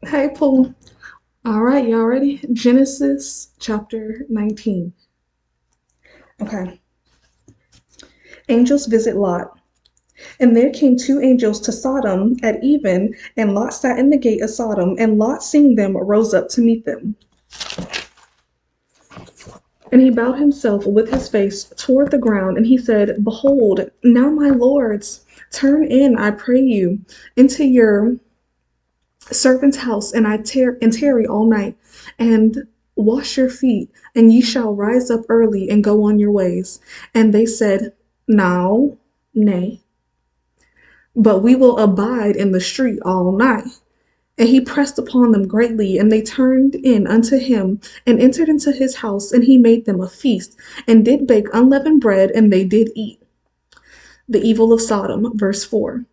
Hey, Paul. All right, y'all ready? Genesis chapter 19. Okay. Angels visit Lot. And there came two angels to Sodom at even, and Lot sat in the gate of Sodom, and Lot, seeing them, rose up to meet them. And he bowed himself with his face toward the ground, and he said, Behold, now my lords, turn in, I pray you, into your servant's house, and tarry all night, and wash your feet, and ye shall rise up early and go on your ways. And they said, Now, nay, but we will abide in the street all night. And he pressed upon them greatly, and they turned in unto him, and entered into his house, and he made them a feast, and did bake unleavened bread, and they did eat. The evil of Sodom, verse 4.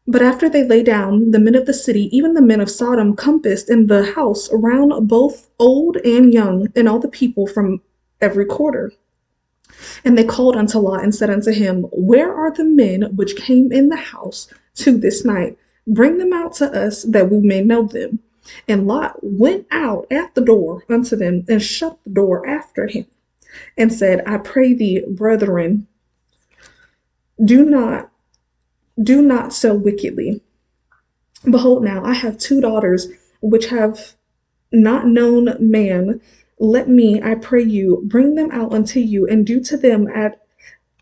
But after they lay down, the men of the city, even the men of Sodom, compassed in the house around both old and young, and all the people from every quarter. And they called unto Lot and said unto him, Where are the men which came in the house to this night? Bring them out to us, that we may know them. And Lot went out at the door unto them, and shut the door after him, and said, I pray thee, brethren, do not do not so wickedly. Behold, now I have two daughters which have not known man. Let me, I pray you, bring them out unto you, and do to them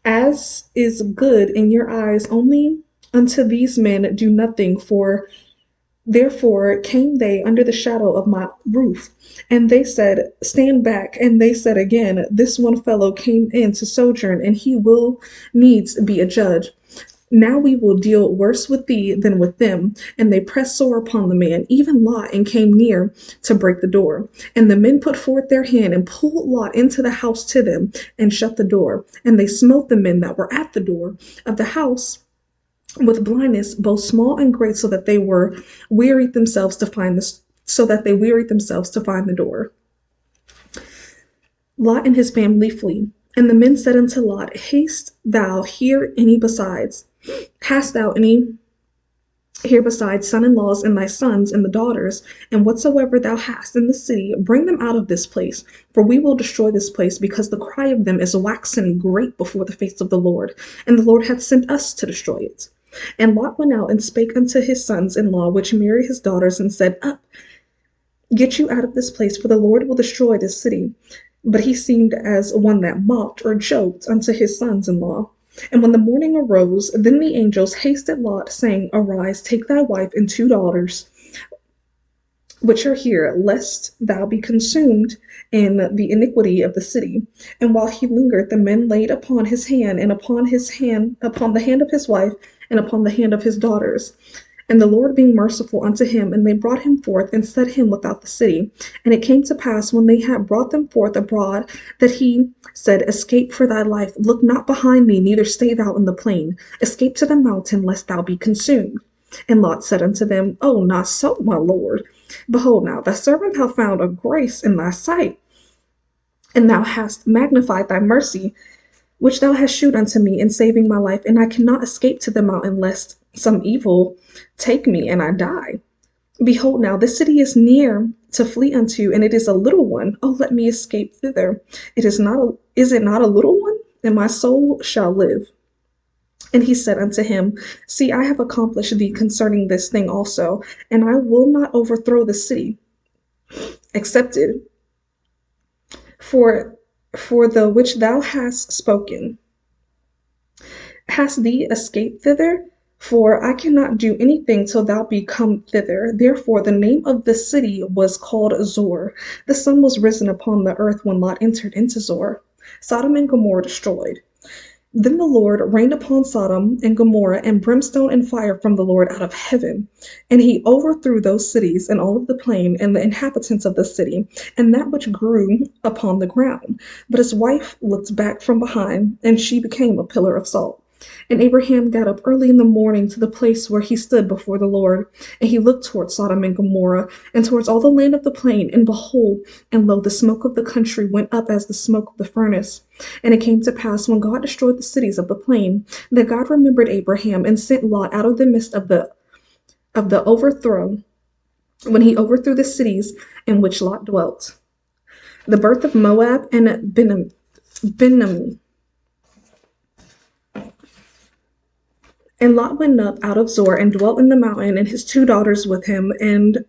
as is good in your eyes. Only unto these men do nothing, for therefore came they under the shadow of my roof. And they said, Stand back. And they said again, This one fellow came in to sojourn, and he will needs be a judge. Now we will deal worse with thee than with them. And they pressed sore upon the man, even Lot, and came near to break the door. And the men put forth their hand and pulled Lot into the house to them, and shut the door. And they smote the men that were at the door of the house with blindness, both small and great, wearied themselves to find this, so that they wearied themselves to find the door. Lot and his family flee. And the men said unto Lot, Hast thou any here besides son-in-laws, and thy sons, and the daughters, and whatsoever thou hast in the city, bring them out of this place, for we will destroy this place, because the cry of them is waxen great before the face of the Lord, and the Lord hath sent us to destroy it. And Lot went out and spake unto his sons-in-law, which married his daughters, and said, Up, get you out of this place, for the Lord will destroy this city. But he seemed as one that mocked or joked unto his sons-in-law. And when the morning arose, then the angels hasted Lot, saying, Arise, take thy wife and two daughters, which are here, lest thou be consumed in the iniquity of the city. And while he lingered, the men laid upon his hand, and upon the hand of his wife, and upon the hand of his daughters. And the Lord being merciful unto him, and they brought him forth, and set him without the city. And it came to pass, when they had brought them forth abroad, that he said, Escape for thy life, look not behind thee, neither stay thou in the plain. Escape to the mountain, lest thou be consumed. And Lot said unto them, Oh, not so, my lord. Behold, now thy servant hath found a grace in thy sight, and thou hast magnified thy mercy, which thou hast shewed unto me in saving my life, and I cannot escape to the mountain, lest some evil take me and I die. Behold, now this city is near to flee unto, and it is a little one. Oh, let me escape thither. Is it not a little one? And my soul shall live. And he said unto him, See, I have accomplished thee concerning this thing also, and I will not overthrow the city, except it for the which thou hast spoken. Hast thee escaped thither? For I cannot do anything till thou be come thither. Therefore the name of the city was called Zor. The sun was risen upon the earth when Lot entered into Zor. Sodom and Gomorrah destroyed. Then the Lord rained upon Sodom and Gomorrah and brimstone and fire from the Lord out of heaven. And he overthrew those cities and all of the plain and the inhabitants of the city, and that which grew upon the ground. But his wife looked back from behind, and she became a pillar of salt. And Abraham got up early in the morning to the place where he stood before the Lord, and he looked towards Sodom and Gomorrah, and towards all the land of the plain, and behold, and lo, the smoke of the country went up as the smoke of the furnace. And it came to pass, when God destroyed the cities of the plain, that God remembered Abraham, and sent Lot out of the midst of the overthrow, when he overthrew the cities in which Lot dwelt. The birth of Moab and Benami. And Lot went up out of Zor and dwelt in the mountain, and his two daughters with him, and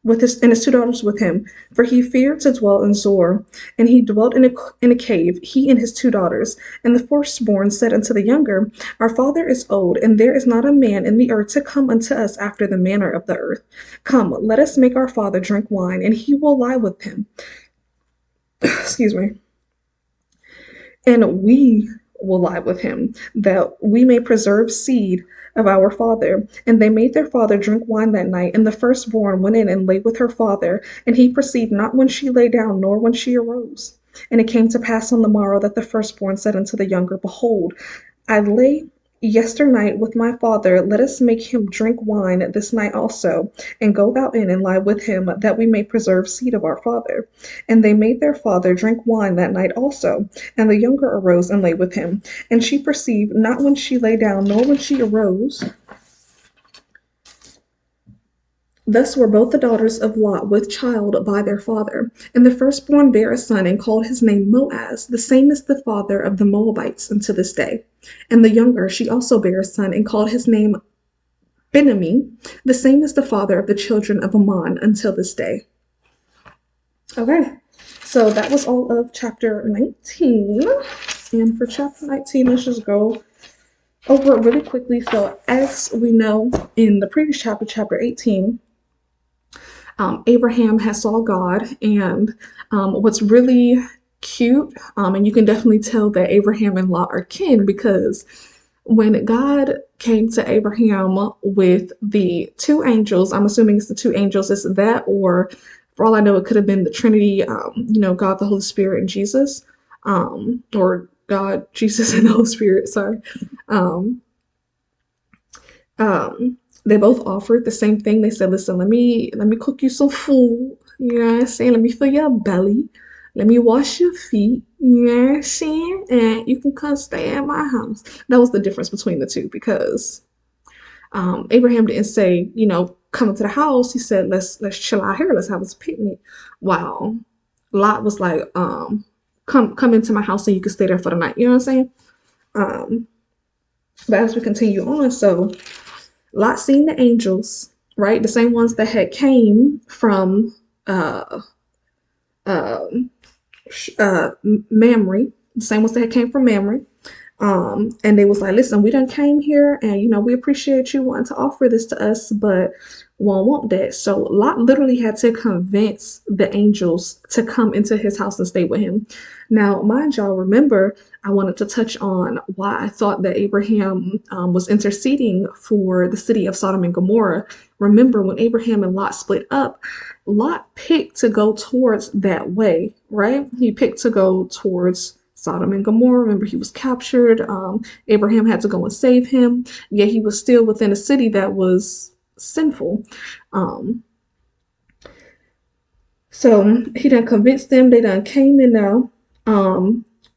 his two daughters with him, for he feared to dwell in Zor. And he dwelt in a cave, he and his two daughters. And the firstborn said unto the younger, Our father is old, and there is not a man in the earth to come unto us after the manner of the earth. Come, let us make our father drink wine, and he will lie with him. Excuse me. And we will lie with him, that we may preserve seed of our father. And they made their father drink wine that night. And the firstborn went in and lay with her father, and he perceived not when she lay down, nor when she arose. And it came to pass on the morrow that the firstborn said unto the younger, Behold, I lay yesternight with my father, let us make him drink wine this night also, and go thou in and lie with him, that we may preserve seed of our father. And they made their father drink wine that night also. And the younger arose and lay with him. And she perceived not when she lay down, nor when she arose. Thus were both the daughters of Lot with child by their father. And the firstborn bare a son, and called his name Moaz. The same is the father of the Moabites unto this day. And the younger, she also bare a son, and called his name Benami. The same is the father of the children of Ammon until this day. Okay, so that was all of chapter 19. And for chapter 19, let's just go over it really quickly. So as we know in the previous chapter, chapter 18, Abraham has saw God, and what's really cute, and you can definitely tell that Abraham and Lot are kin, because when God came to Abraham with the two angels, I'm assuming it's the two angels, is that, or for all I know, it could have been the Trinity, God, the Holy Spirit, and Jesus, or God, Jesus, and the Holy Spirit, sorry. Um, um, they both offered the same thing. They said, listen, let me cook you some food. You know what I'm saying? Let me fill your belly. Let me wash your feet. You know what I'm saying? And you can come stay at my house. That was the difference between the two, because Abraham didn't say, come into the house. He said, let's chill out here. Let's have this picnic. Wow. Lot was like, come into my house and you can stay there for the night. You know what I'm saying? But as we continue on, so Lot seen the angels, right? The same ones that had came from uh, uh, Mamre, the same ones that had came from Mamre. And they was like, listen, we done came here, and we appreciate you wanting to offer this to us, but won't want that. So Lot literally had to convince the angels to come into his house and stay with him. Now, mind y'all, remember, I wanted to touch on why I thought that Abraham was interceding for the city of Sodom and Gomorrah. Remember, when Abraham and Lot split up, Lot picked to go towards that way, right? He picked to go towards Sodom and Gomorrah. Remember, he was captured. Abraham had to go and save him. Yet he was still within a city that was sinful. Um, so he done convinced them. They done came in now.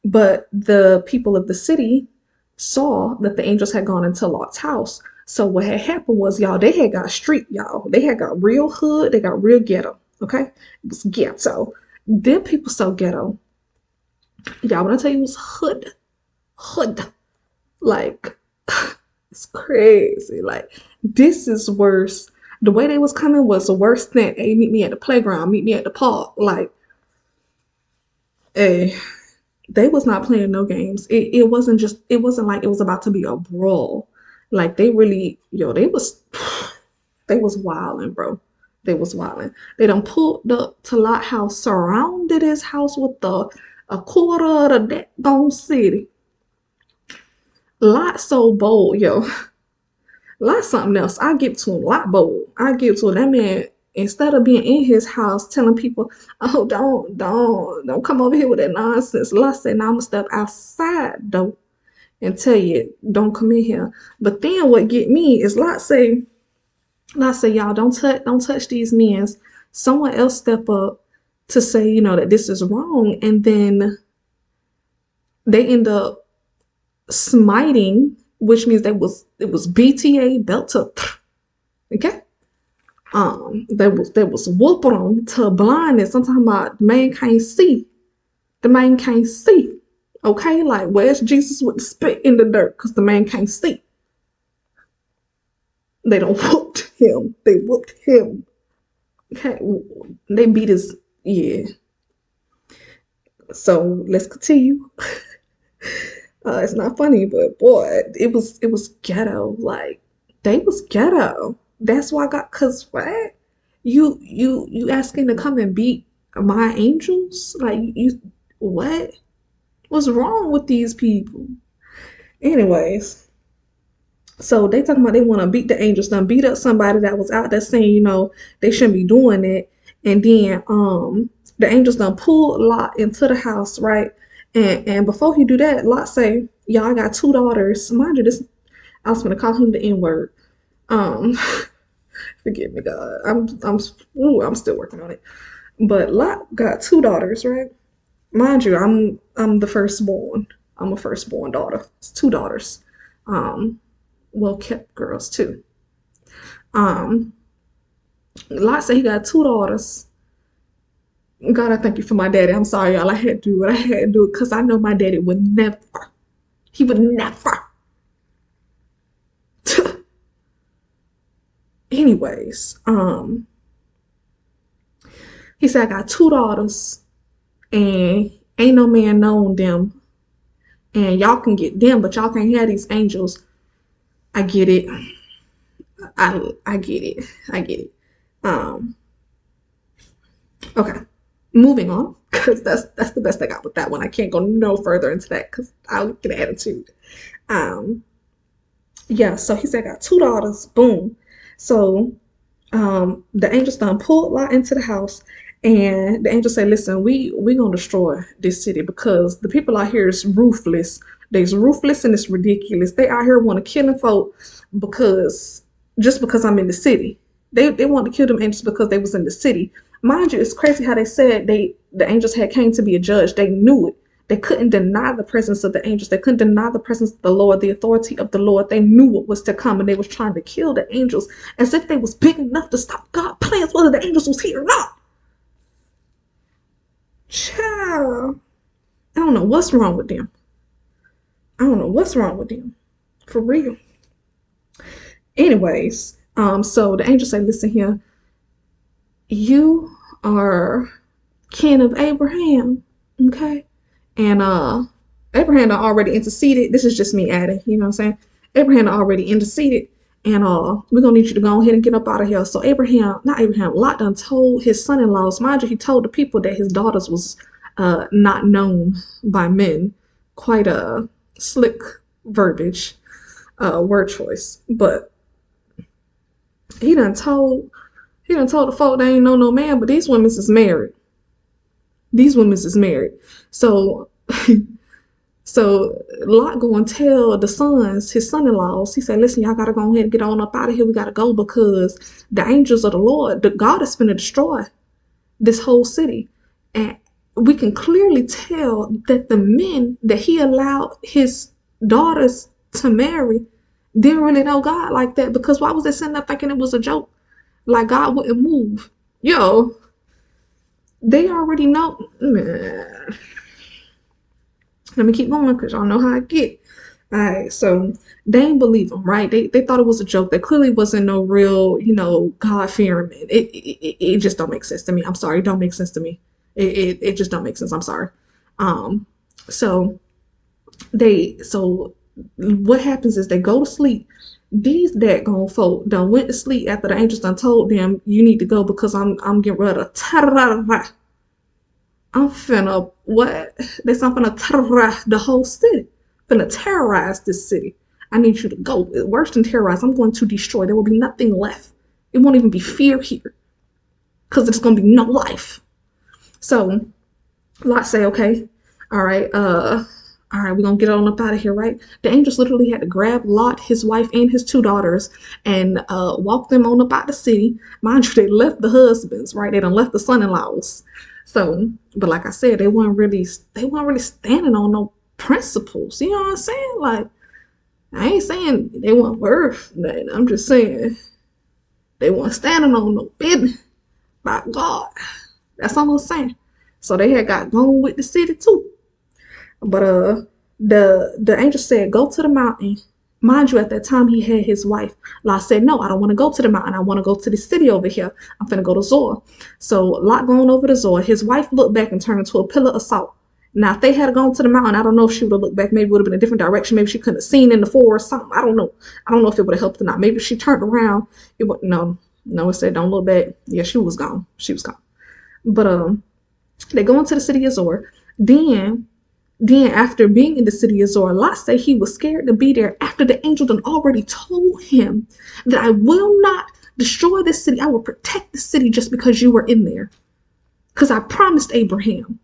But the people of the city saw that the angels had gone into Lot's house. So what had happened was, y'all, they had got street, y'all. They had got real hood. They got real ghetto. Okay, it was ghetto. Them people so ghetto. Y'all, when I tell you it was hood, like it's crazy. Like, this is worse. The way they was coming was worse than, hey, meet me at the playground, meet me at the park. Like, hey, they was not playing no games. It wasn't like it was about to be a brawl. Like, they really, they was wilding, bro. They was wilding. They done pulled up to Lot house, surrounded his house with a quarter of the deck gone city. Lot so bold, yo. Lot something else. I give to him. Lot bold. I give to him. That man, instead of being in his house telling people, oh, don't come over here with that nonsense. Lot said, now I'm gonna step outside though and tell you, don't come in here. But then what get me is Lot say, y'all don't touch these men. Someone else step up to say, that this is wrong, and then they end up smiting, which means it was BTA belt to, okay. They was whooping them to blindness. I'm talking about the man can't see. The man can't see. Okay, like where's Jesus with the spit in the dirt? Cause the man can't see. They don't whooped him. They whooped him. Okay, they beat his, yeah. So let's continue. It's not funny, but boy, it was ghetto. Like they was ghetto. That's why I got. Cause what? You asking to come and beat my angels? Like you what? What's wrong with these people? Anyways, so they talking about they want to beat the angels, done beat up somebody that was out there saying, they shouldn't be doing it. And then the angels done pulled Lot into the house, right? And before he do that, Lot say, y'all got two daughters. Mind you, this I was gonna call him the N-word. Um, forgive me, God. I'm still working on it. But Lot got two daughters, right? Mind you, I'm the firstborn. I'm a firstborn daughter. It's two daughters. Um, well kept girls too. Um, Lot said he got two daughters. God, I thank you for my daddy. I'm sorry, y'all. I had to do what I had to do because I know my daddy would never. He would never. Anyways, he said I got two daughters and ain't no man known them, and y'all can get them, but y'all can't have these angels. I get it. I get it. I get it. Um, okay. Moving on, because that's the best I got with that one. I can't go no further into that because I'll get an attitude. Um, yeah, so he said I got two daughters. Boom. So the angels done pulled Lot into the house, and the angel said, "Listen, we gonna destroy this city because the people out here is ruthless. They's ruthless and it's ridiculous. They out here want to killing folk because just because I'm in the city. They want to kill them angels because they was in the city. Mind you, it's crazy how they said the angels had came to be a judge. They knew it. They couldn't deny the presence of the angels. They couldn't deny the presence of the Lord, the authority of the Lord. They knew what was to come, and they was trying to kill the angels as if they was big enough to stop God plans whether the angels was here or not. Child, I don't know what's wrong with them. I don't know what's wrong with them. For real. Anyways, so the angel said, listen here, you are kin of Abraham, okay? And Abraham already interceded. This is just me adding, you know what I'm saying? Abraham already interceded, and we're gonna need you to go ahead and get up out of here. So Lot done told his son-in-laws, mind you, he told the people that his daughters was not known by men. Quite a slick verbiage, word choice. But he done told the folk they ain't know no man, but these women is married. These women is married. So so Lot go and tell the sons, his son-in-laws, he said, listen, y'all gotta go ahead and get on up out of here. We gotta go because the angels of the Lord, the God is finna destroy this whole city. And we can clearly tell that the men that he allowed his daughters to marry didn't really know God like that, because why was they sitting there thinking it was a joke? Like God wouldn't move. Yo, they already know. Man. Let me keep going because y'all know how I get. All right, so they ain't believe him, right? They thought it was a joke. There clearly wasn't no real, God fearing man. It just don't make sense to me. I'm sorry, it don't make sense to me. It just don't make sense. I'm sorry. So what happens is they go to sleep. These daggone folk done went to sleep after the angels done told them you need to go because I'm getting ready to I'm finna what? They say I'm finna terrorize the whole city. Finna terrorize this city. I need you to go. Worse than terrorize, I'm going to destroy. There will be nothing left. It won't even be fear here. Because there's gonna be no life. So Lot say, okay, all right, we're gonna get on up out of here, right? The angels literally had to grab Lot, his wife, and his two daughters and walk them on up out the city. Mind you, they left the husbands, right? They done left the son-in-laws. So, but like I said, they weren't really standing on no principles. You know what I'm saying? Like, I ain't saying they weren't worth nothing. I'm just saying They weren't standing on no business. By God. That's all I'm saying. So they had got gone with the city too. But the angel said, go to the mountain. Mind you, at that time he had his wife. Lot said, no, I don't want to go to the mountain. I want to go to the city over here. I'm finna go to Zor. So Lot going over to Zor. His wife looked back and turned into a pillar of salt. Now, if they had gone to the mountain, I don't know if she would have looked back. Maybe it would have been a different direction. Maybe she couldn't have seen in the forest, something. I don't know. I don't know if it would have helped or not. Maybe if she turned around, it would no. No, it said don't look back. Yeah, she was gone. She was gone. But they go into the city of Zor. Then after being in the city of Zor, Lot said he was scared to be there after the angel done already told him that I will not destroy this city. I will protect the city just because you were in there. Because I promised Abraham.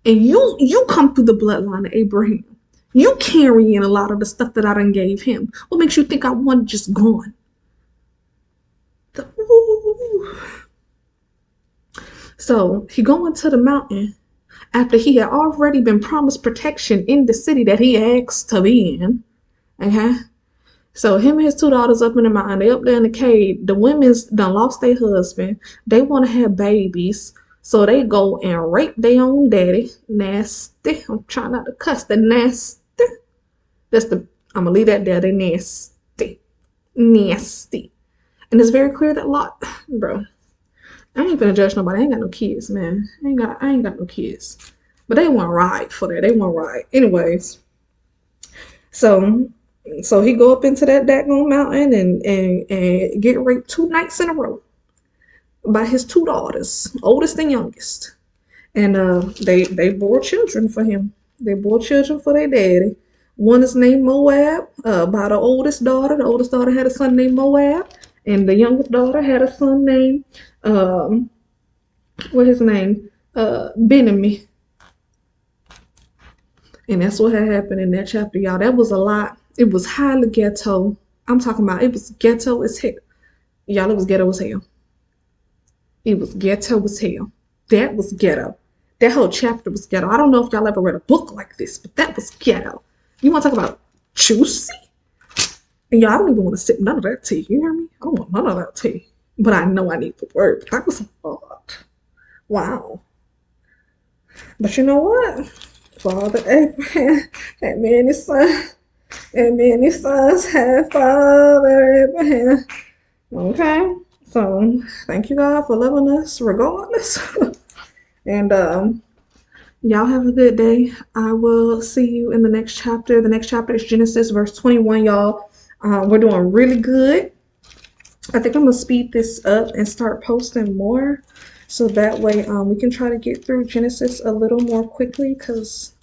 And you come through the bloodline of Abraham. You carrying a lot of the stuff that I done gave him. What makes you think I want just gone? So he going to the mountain after he had already been promised protection in the city that he asked to be in. Okay? So him and his two daughters up in the mountain, they up there in the cave. The women's done lost their husband. They want to have babies. So they go and rape their own daddy. Nasty. I'm trying not to cuss. The nasty. I'm going to leave that there. They nasty. Nasty. And it's very clear that Lot, bro, I ain't gonna judge nobody. I ain't got no kids, man. I ain't got no kids. But they want right for that. They want right. Anyways. So he go up into that daggone mountain and get raped 2 nights in a row by his 2 daughters, oldest and youngest. And they bore children for him. They bore children for their daddy. One is named Moab, by the oldest daughter. The oldest daughter had a son named Moab. And the youngest daughter had a son named, what his name? Benjamin. And that's what had happened in that chapter, y'all. That was a lot. It was highly ghetto. I'm talking about it was ghetto as hell. Y'all, it was ghetto as hell. It was ghetto as hell. That was ghetto. That whole chapter was ghetto. I don't know if y'all ever read a book like this, but that was ghetto. You want to talk about juicy? And y'all, I don't even want to sip none of that tea. You hear me? I don't want none of that tea. But I know I need the word. That was hard. Wow. But you know what? Father Abraham had many sons, and many sons had Father Abraham. Okay? So, thank you, God, for loving us regardless. And y'all have a good day. I will see you in the next chapter. The next chapter is Genesis verse 21, y'all. We're doing really good. I think I'm going to speed this up and start posting more. So that way we can try to get through Genesis a little more quickly because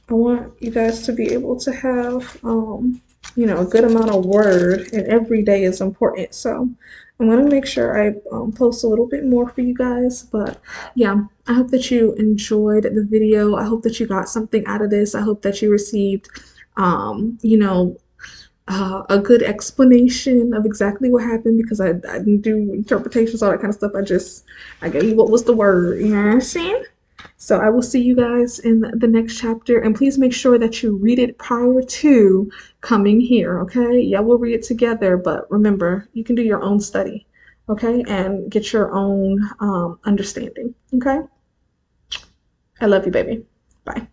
I want you guys to be able to have, a good amount of word, and every day is important. So I'm going to make sure I post a little bit more for you guys. But yeah, I hope that you enjoyed the video. I hope that you got something out of this. I hope that you received, a good explanation of exactly what happened, because I didn't do interpretations, all that kind of stuff. I gave you what was the word, you know what I'm saying? So I will see you guys in the next chapter, and please make sure that you read it prior to coming here, okay? Yeah, we'll read it together, but remember, you can do your own study, okay? And get your own understanding, okay? I love you, baby. Bye.